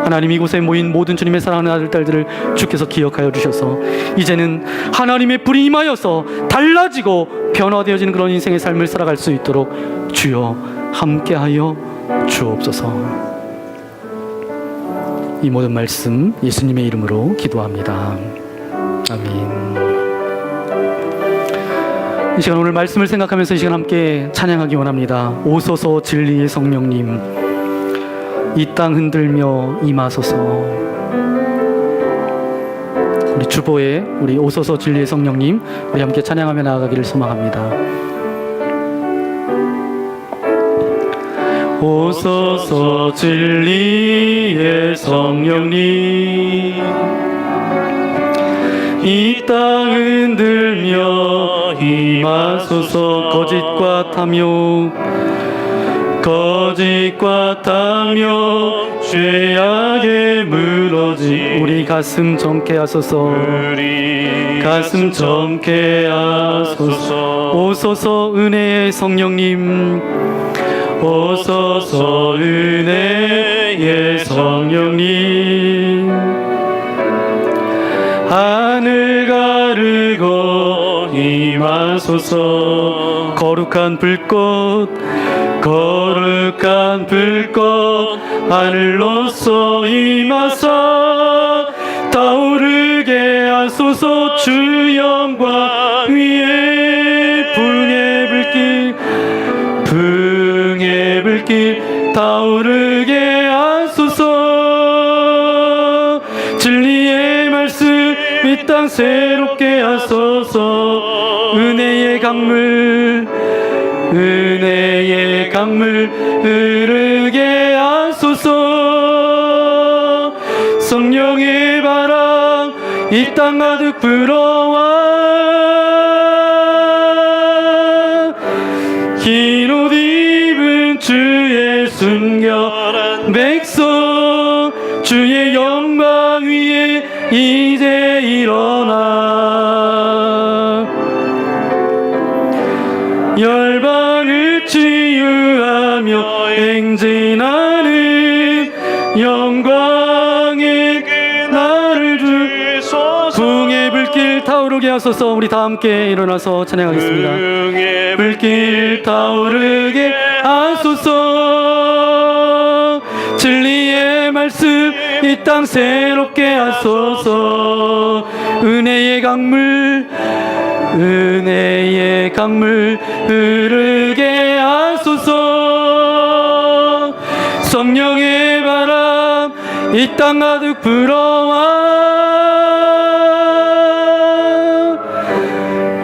하나님, 이곳에 모인 모든 주님의 사랑하는 아들 딸들을 주께서 기억하여 주셔서 이제는 하나님의 불이 임하여서 달라지고 변화되어지는 그런 인생의 삶을 살아갈 수 있도록 주여 함께하여 주옵소서. 이 모든 말씀 예수님의 이름으로 기도합니다. 아멘. 이 시간 오늘 말씀을 생각하면서 이 시간 함께 찬양하기 원합니다. 오소서 진리의 성령님, 이 땅 흔들며 임하소서. 우리 주보에 우리 오소서 진리의 성령님, 우리 함께 찬양하며 나아가기를 소망합니다. 오소서 진리의 성령님, 이 땅 흔들며 임하소서. 거짓과 탐욕 죄악에 무너진 우리 가슴 정케 하소서. 가슴 정케 하소서. 오소서 은혜의 성령님, 오소서 은혜의 성령님, 하늘 가르고 임하소서. 거룩한 불꽃 하늘로서 임하사 타오르게 하소서. 주 영광 위에 붕의 불길 타오르게 하소서. 진리의 말씀 이 땅 새롭게 하소서. 은혜의 강물 흐르게 하소서. 성령의 바람 이 땅 가득 불어와 흰 옷 입은 주의 순결한 백성, 주의 영광 위에 이제 일어나 열방을 치유하며 행진하는 영광의 나를 주소서. 붕의 불길 타오르게 하소서. 우리 다 함께 일어나서 찬양하겠습니다. 붕의 불길 타오르게 하소서. 진리의 말씀 이 땅 새롭게 하소서. 은혜의 강물 흐르게 하소서. 성령의 바람 이 땅 가득 불어와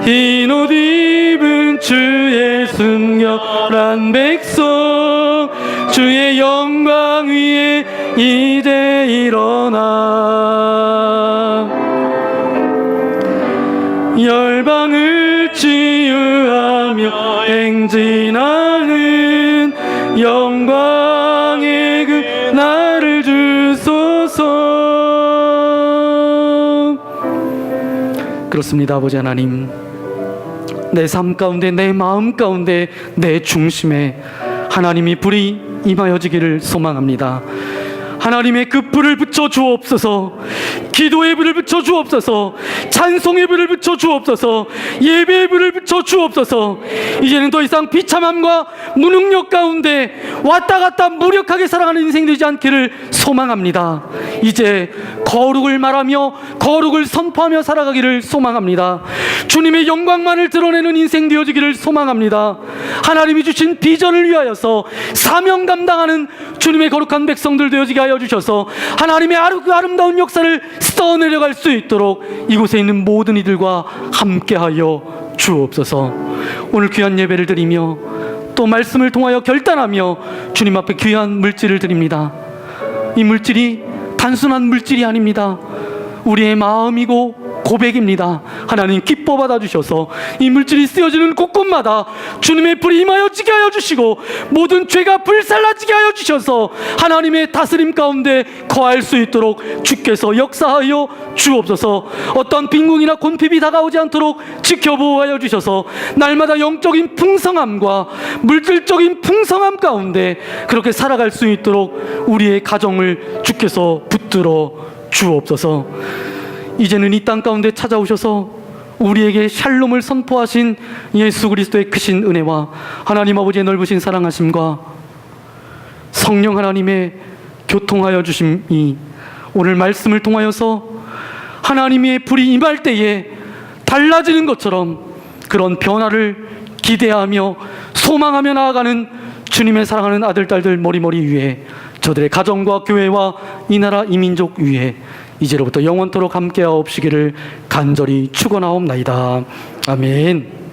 흰 옷 입은 주의 순결한 백성, 주의 영광 위에 이제 일어나 열방을 치유하며 행진하는 영광의 그 나를 주소서. 그렇습니다. 아버지 하나님, 내 삶 가운데, 내 마음 가운데, 내 중심에 하나님이 불이 임하여지기를 소망합니다. 하나님의 그 불을 붙여 주옵소서. 기도의 불을 붙여 주옵소서. 찬송의 불을 붙여 주옵소서. 예배의 불을 붙여 주옵소서. 이제는 더 이상 비참함과 무능력 가운데 왔다 갔다 무력하게 살아가는 인생 되지 않기를 소망합니다. 이제 거룩을 말하며 거룩을 선포하며 살아가기를 소망합니다. 주님의 영광만을 드러내는 인생 되어지기를 소망합니다. 하나님이 주신 비전을 위하여서 사명 감당하는 주님의 거룩한 백성들 되어지게 하여 주셔서 하나님의 아름다운 역사를 써내려갈 수 있도록 이곳에 있는 모든 이들과 함께하여 주옵소서. 오늘 귀한 예배를 드리며 또 말씀을 통하여 결단하며 주님 앞에 귀한 물질을 드립니다. 이 물질이 단순한 물질이 아닙니다. 우리의 마음이고 고백입니다. 하나님 기뻐 받아주셔서 이 물질이 쓰여지는 곳곳마다 주님의 불이 임하여 지게 하여 주시고 모든 죄가 불살라지게 하여 주셔서 하나님의 다스림 가운데 거할 수 있도록 주께서 역사하여 주옵소서. 어떤 빈궁이나 곤핍이 다가오지 않도록 지켜보호하여 주셔서 날마다 영적인 풍성함과 물질적인 풍성함 가운데 그렇게 살아갈 수 있도록 우리의 가정을 주께서 붙들어 주옵소서. 이제는 이 땅 가운데 찾아오셔서 우리에게 샬롬을 선포하신 예수 그리스도의 크신 은혜와 하나님 아버지의 넓으신 사랑하심과 성령 하나님의 교통하여 주심이 오늘 말씀을 통하여서 하나님의 불이 임할 때에 달라지는 것처럼 그런 변화를 기대하며 소망하며 나아가는 주님의 사랑하는 아들 딸들 머리머리 위에 저들의 가정과 교회와 이 나라 이 민족 위에 이제로부터 영원토록 함께하옵시기를 간절히 축원하옵나이다. 아멘.